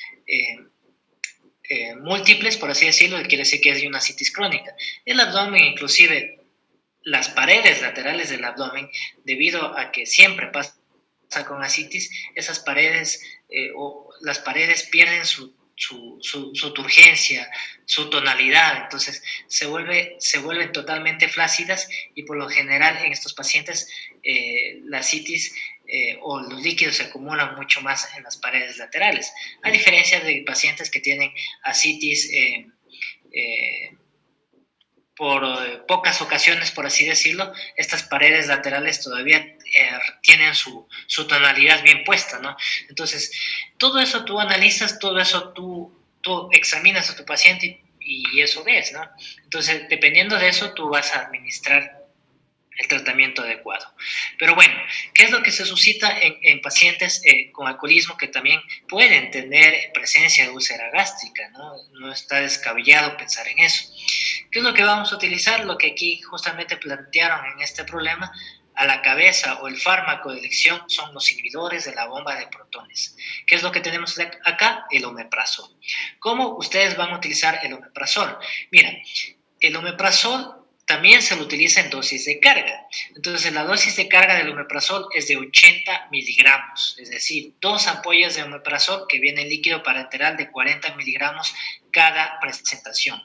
múltiples, por así decirlo, quiere decir que es una citis crónica. El abdomen, inclusive las paredes laterales del abdomen, debido a que siempre pasa con ascitis, esas paredes las paredes pierden su su turgencia, su tonalidad, entonces se vuelven totalmente flácidas y por lo general en estos pacientes la citis o los líquidos se acumulan mucho más en las paredes laterales, a diferencia de pacientes que tienen ascitis por pocas ocasiones, por así decirlo, estas paredes laterales todavía tienen su tonalidad bien puesta, ¿no? Entonces, todo eso tú analizas, todo eso tú examinas a tu paciente y eso ves, ¿no? Entonces, dependiendo de eso, tú vas a administrar el tratamiento adecuado. Pero bueno, ¿qué es lo que se suscita en pacientes con alcoholismo que también pueden tener presencia de úlcera gástrica, ¿no? No está descabellado pensar en eso. ¿Qué es lo que vamos a utilizar? Lo que aquí justamente plantearon en este problema, a la cabeza o el fármaco de elección son los inhibidores de la bomba de protones. ¿Qué es lo que tenemos acá? El omeprazol. ¿Cómo ustedes van a utilizar el omeprazol? Mira, el omeprazol también se lo utiliza en dosis de carga. Entonces, la dosis de carga del omeprazol es de 80 miligramos, es decir, 2 ampollas de omeprazol que viene en líquido parenteral de 40 miligramos cada presentación.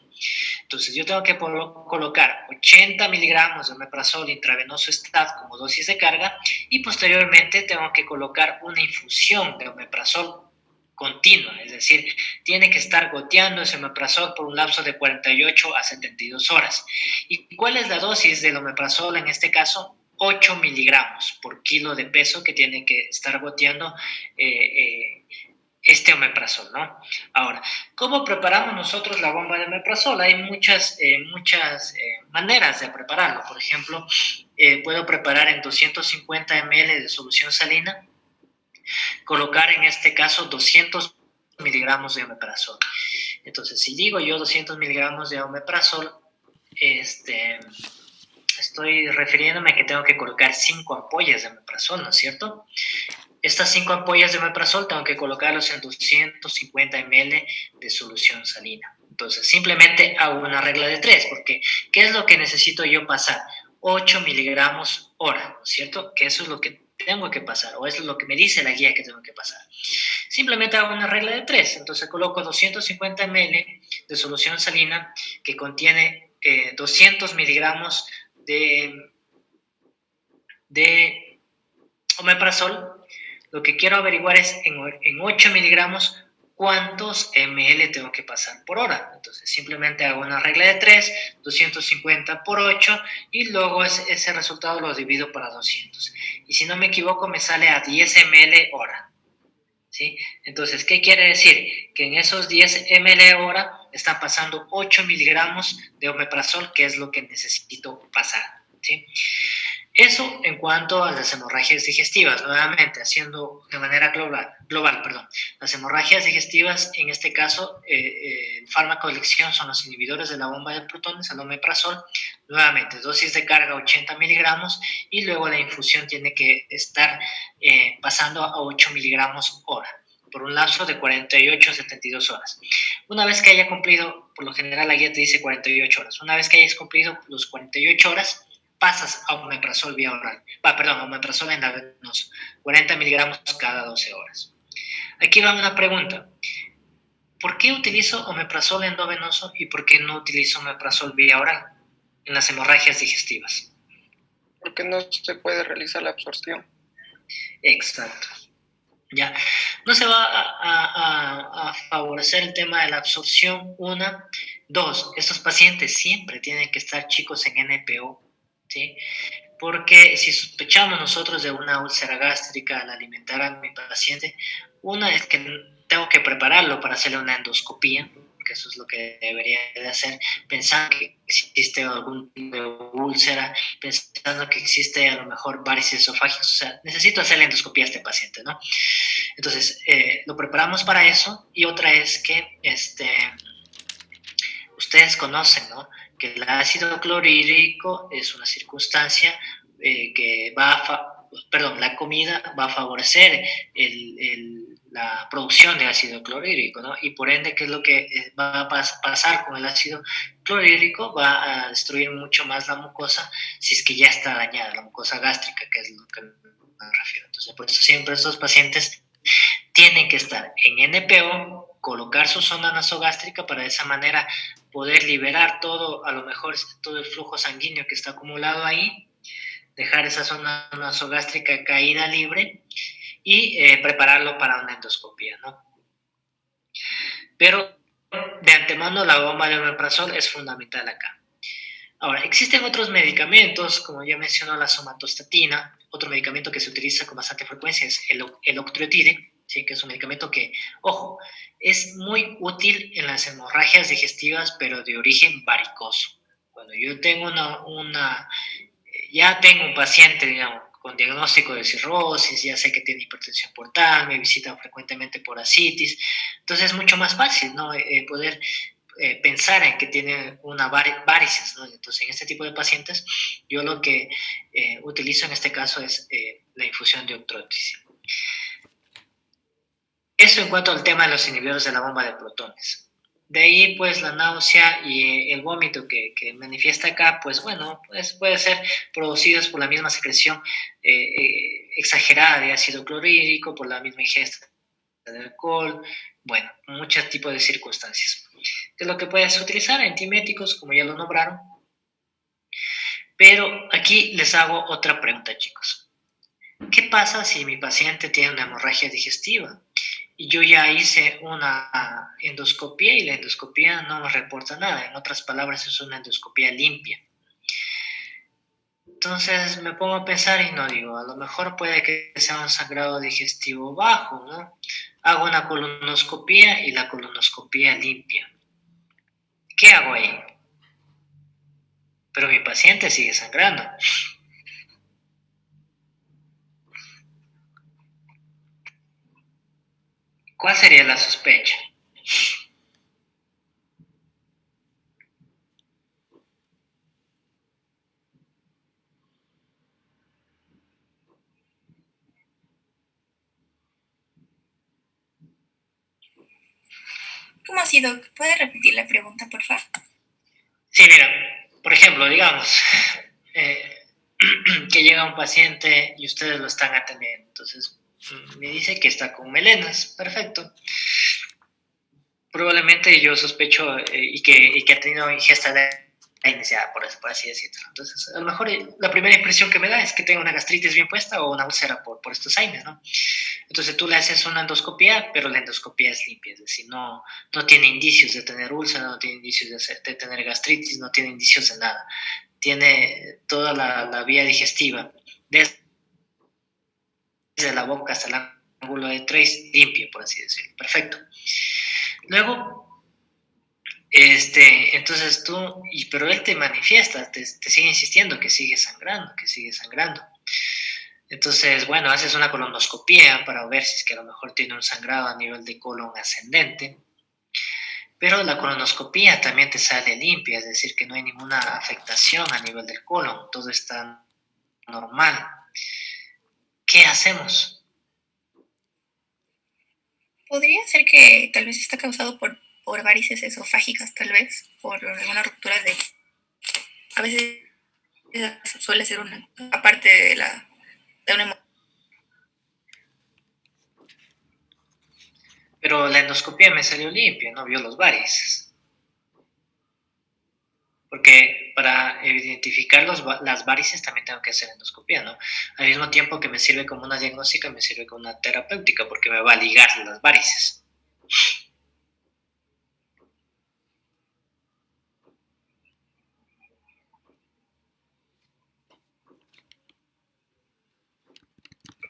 Entonces, yo tengo que colocar 80 miligramos de omeprazol intravenoso STAT como dosis de carga y posteriormente tengo que colocar una infusión de omeprazol continua, es decir, tiene que estar goteando ese omeprazol por un lapso de 48 a 72 horas. ¿Y cuál es la dosis del omeprazol en este caso? 8 miligramos por kilo de peso que tiene que estar goteando este omeprazol, ¿no? Ahora, ¿cómo preparamos nosotros la bomba de omeprazol? Hay muchas maneras de prepararlo. Por ejemplo, puedo preparar en 250 ml de solución salina, colocar en este caso 200 miligramos de omeprazol. Entonces, si digo yo 200 miligramos de omeprazol, estoy refiriéndome a que tengo que colocar 5 ampollas de omeprazol, ¿no es cierto? Estas 5 ampollas de omeprazol tengo que colocarlos en 250 ml de solución salina. Entonces, simplemente hago una regla de 3, porque ¿qué es lo que necesito yo pasar? 8 miligramos hora, ¿no es cierto? Que eso es lo que tengo que pasar, o eso es lo que me dice la guía que tengo que pasar. Simplemente hago una regla de 3, entonces coloco 250 ml de solución salina que contiene 200 miligramos de omeprazol. Lo que quiero averiguar es en 8 miligramos cuántos ml tengo que pasar por hora. Entonces simplemente hago una regla de 3, 250 por 8 y luego ese resultado lo divido para 200. Y si no me equivoco me sale a 10 ml hora. ¿Sí? Entonces, ¿qué quiere decir? Que en esos 10 ml hora están pasando 8 miligramos de omeprazol, que es lo que necesito pasar. ¿Sí? Eso en cuanto a las hemorragias digestivas, nuevamente haciendo de manera global. Las hemorragias digestivas, en este caso, el fármaco de elección son los inhibidores de la bomba de protones, el omeprazol, nuevamente dosis de carga 80 miligramos y luego la infusión tiene que estar pasando a 8 miligramos hora por un lapso de 48 a 72 horas. Una vez que haya cumplido, por lo general la guía te dice 48 horas, una vez que hayas cumplido los 48 horas, pasas a omeprazol vía oral. Omeprazol endovenoso, 40 miligramos cada 12 horas. Aquí va una pregunta. ¿Por qué utilizo omeprazol endovenoso y por qué no utilizo omeprazol vía oral en las hemorragias digestivas? Porque no se puede realizar la absorción. Exacto. Ya, no se va a favorecer el tema de la absorción, 1. 2, estos pacientes siempre tienen que estar chicos en NPO, ¿sí? Porque si sospechamos nosotros de una úlcera gástrica al alimentar a mi paciente, una es que tengo que prepararlo para hacerle una endoscopía, que eso es lo que debería de hacer, pensando que existe algún tipo de úlcera, pensando que existe a lo mejor varices esofágicos, o sea, necesito hacerle endoscopía a este paciente, ¿no? Entonces, lo preparamos para eso, y otra es que ustedes conocen, ¿no?, que el ácido clorhídrico es una circunstancia que la comida va a favorecer la producción de ácido clorhídrico, ¿no? Y por ende, ¿qué es lo que va a pasar con el ácido clorhídrico? Va a destruir mucho más la mucosa si es que ya está dañada, la mucosa gástrica, que es lo que me refiero. Entonces, por eso siempre estos pacientes tienen que estar en NPO colocar su zona nasogástrica para de esa manera poder liberar todo, a lo mejor todo el flujo sanguíneo que está acumulado ahí, dejar esa zona nasogástrica caída libre y prepararlo para una endoscopía, ¿no? Pero de antemano la bomba de omeprazol es fundamental acá. Ahora, existen otros medicamentos, como ya mencionó la somatostatina, otro medicamento que se utiliza con bastante frecuencia es el octreotide, ¿sí? Que es un medicamento que, ojo, es muy útil en las hemorragias digestivas, pero de origen varicoso. Cuando yo tengo ya tengo un paciente, digamos, con diagnóstico de cirrosis, ya sé que tiene hipertensión portal, me visitan frecuentemente por ascitis, entonces es mucho más fácil, ¿no? Poder pensar en que tiene una varices, ¿no? Entonces, en este tipo de pacientes, yo lo que utilizo en este caso es la infusión de octreotide. Eso en cuanto al tema de los inhibidores de la bomba de protones. De ahí, pues, la náusea y el vómito que manifiesta acá, pues, bueno, pues, puede ser producidos por la misma secreción exagerada de ácido clorhídrico, por la misma ingesta de alcohol, bueno, muchos tipos de circunstancias. ¿Qué es lo que puedes utilizar? Antieméticos, como ya lo nombraron. Pero aquí les hago otra pregunta, chicos. ¿Qué pasa si mi paciente tiene una hemorragia digestiva? Y yo ya hice una endoscopía y la endoscopía no me reporta nada. En otras palabras, es una endoscopía limpia. Entonces me pongo a pensar y no digo, a lo mejor puede que sea un sangrado digestivo bajo, ¿no? Hago una colonoscopía y la colonoscopía limpia. ¿Qué hago ahí? Pero mi paciente sigue sangrando. ¿Cuál sería la sospecha? ¿Cómo ha sido? ¿Puede repetir la pregunta, por favor? Sí, mira, por ejemplo, digamos que llega un paciente y ustedes lo están atendiendo. Entonces, me dice que está con melenas. Perfecto. Probablemente yo sospecho y que ha tenido ingesta de iniciada, por así decirlo. Entonces, a lo mejor la primera impresión que me da es que tengo una gastritis bien puesta o una úlcera por estos AINES, ¿no? Entonces tú le haces una endoscopía, pero la endoscopía es limpia, es decir, no tiene indicios de tener úlcera, no tiene indicios de tener gastritis, no tiene indicios de nada. Tiene toda la vía digestiva, desde la boca hasta el ángulo de Trace, limpio, por así decirlo. Perfecto. Luego, entonces tú, pero él te manifiesta, te sigue insistiendo que sigue sangrando, que sigue sangrando. Entonces, bueno, haces una colonoscopía para ver si es que a lo mejor tiene un sangrado a nivel de colon ascendente, pero la colonoscopía también te sale limpia, es decir, que no hay ninguna afectación a nivel del colon, todo está normal. ¿Qué hacemos? Podría ser que tal vez está causado por varices esofágicas, tal vez, por alguna ruptura de... A veces suele ser una, aparte de una... Pero la endoscopía me salió limpia, no vio los varices. Porque para identificar las varices también tengo que hacer endoscopía, ¿no? Al mismo tiempo que me sirve como una diagnóstica, me sirve como una terapéutica, porque me va a ligar las varices.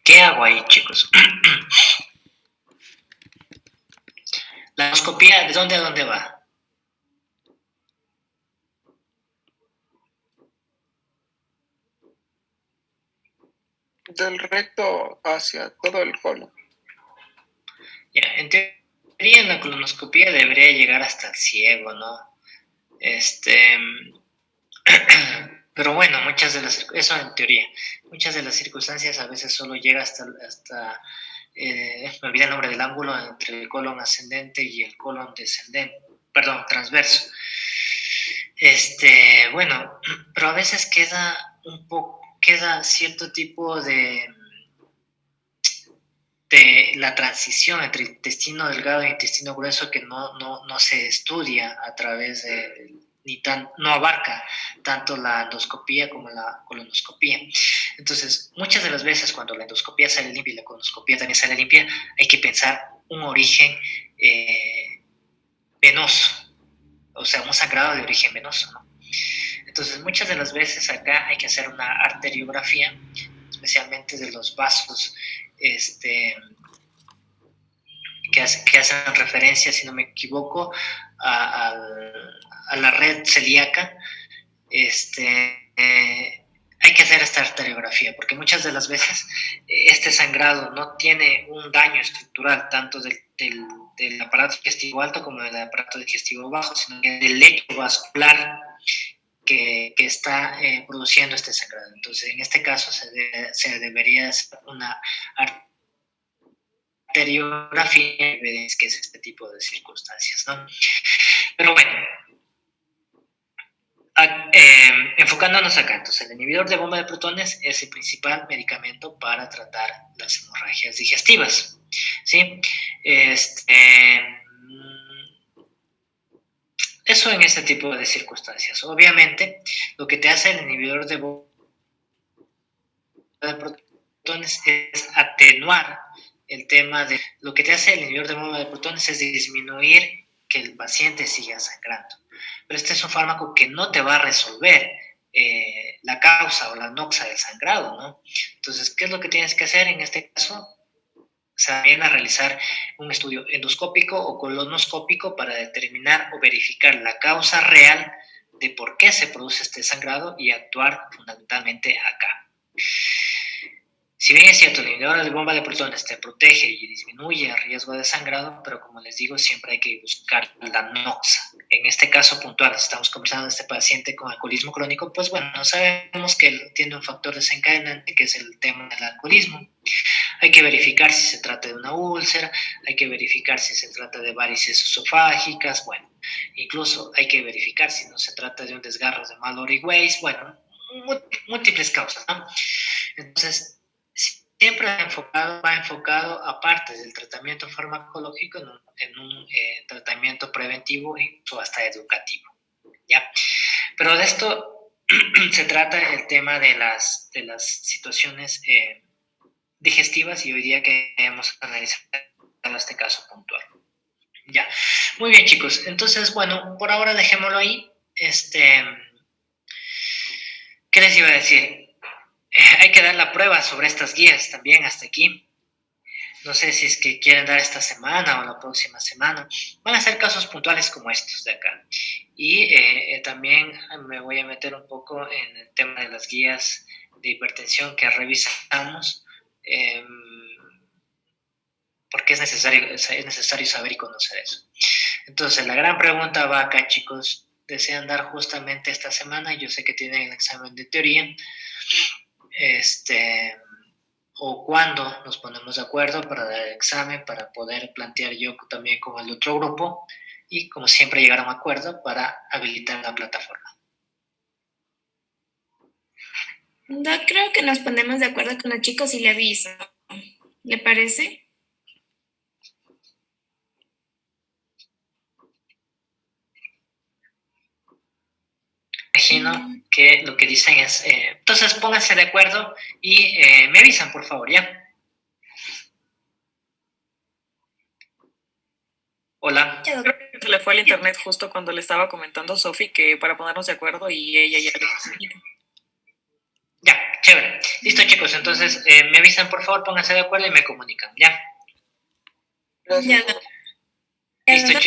¿Qué hago ahí, chicos? La endoscopía, ¿de dónde a dónde va? Del recto hacia todo el colon. Ya, en teoría en la colonoscopía debería llegar hasta el ciego, ¿no? Pero bueno, eso en teoría, muchas de las circunstancias a veces solo llega hasta me olvidé el nombre del ángulo entre el colon ascendente y el colon descendente, perdón, transverso. Bueno, pero a veces queda cierto tipo de de la transición entre intestino delgado e intestino grueso que no se estudia a través de, no abarca tanto la endoscopía como la colonoscopía. Entonces, muchas de las veces cuando la endoscopía sale limpia y la colonoscopía también sale limpia, hay que pensar un origen venoso, o sea, un sangrado de origen venoso, ¿no? Entonces, muchas de las veces acá hay que hacer una arteriografía, especialmente de los vasos que hacen referencia, si no me equivoco, a la red celíaca. Hay que hacer esta arteriografía, porque muchas de las veces este sangrado no tiene un daño estructural, tanto del aparato digestivo alto como del aparato digestivo bajo, sino que del lecho vascular que está produciendo este sangrado. Entonces, en este caso se debería hacer una arteriografía, que es este tipo de circunstancias, ¿no? Pero bueno, enfocándonos acá, entonces el inhibidor de bomba de protones es el principal medicamento para tratar las hemorragias digestivas, ¿sí? Eso en este tipo de circunstancias. Obviamente, lo que te hace el inhibidor de bomba de protones es atenuar el tema de... Lo que te hace el inhibidor de bomba de protones es disminuir que el paciente siga sangrando. Pero este es un fármaco que no te va a resolver la causa o la noxa del sangrado, ¿no? Entonces, ¿qué es lo que tienes que hacer en este caso? Se viene a realizar un estudio endoscópico o colonoscópico para determinar o verificar la causa real de por qué se produce este sangrado y actuar fundamentalmente acá. Si bien es cierto, el inhibidor de bomba de protones te protege y disminuye el riesgo de sangrado, pero como les digo, siempre hay que buscar la noxa. En este caso puntual, si estamos conversando de este paciente con alcoholismo crónico, pues bueno, sabemos que tiene un factor desencadenante, que es el tema del alcoholismo. Hay que verificar si se trata de una úlcera, hay que verificar si se trata de varices esofágicas, bueno, incluso hay que verificar si no se trata de un desgarro de Mallory Weiss, bueno, múltiples causas, ¿no? Entonces, siempre va enfocado, aparte del tratamiento farmacológico, en un tratamiento preventivo e incluso hasta educativo, ¿ya? Pero de esto se trata el tema de las situaciones digestivas y hoy día queremos analizar este caso puntual. Ya, muy bien chicos, entonces bueno, por ahora dejémoslo ahí. ¿Qué les iba a decir? Hay que dar la prueba sobre estas guías también hasta aquí. No sé si es que quieren dar esta semana o la próxima semana. Van a ser casos puntuales como estos de acá. Y también me voy a meter un poco en el tema de las guías de hipertensión que revisamos, porque es necesario saber y conocer eso. Entonces, la gran pregunta va acá, chicos. ¿Desean dar justamente esta semana? Yo sé que tienen el examen de teoría. O cuándo nos ponemos de acuerdo para dar el examen, para poder plantear yo también con el otro grupo y como siempre llegar a un acuerdo para habilitar la plataforma. No creo que nos ponemos de acuerdo con los chicos y le aviso. ¿Le parece? Imagino que lo que dicen es, entonces pónganse de acuerdo y me avisan, por favor, ¿ya? Hola. Creo que se le fue el internet justo cuando le estaba comentando a Sofi que para ponernos de acuerdo y ella ya le comunica. Ya, chévere. Listo, chicos, entonces me avisan, por favor, pónganse de acuerdo y me comunican, ¿ya? Ya. Listo, chicos.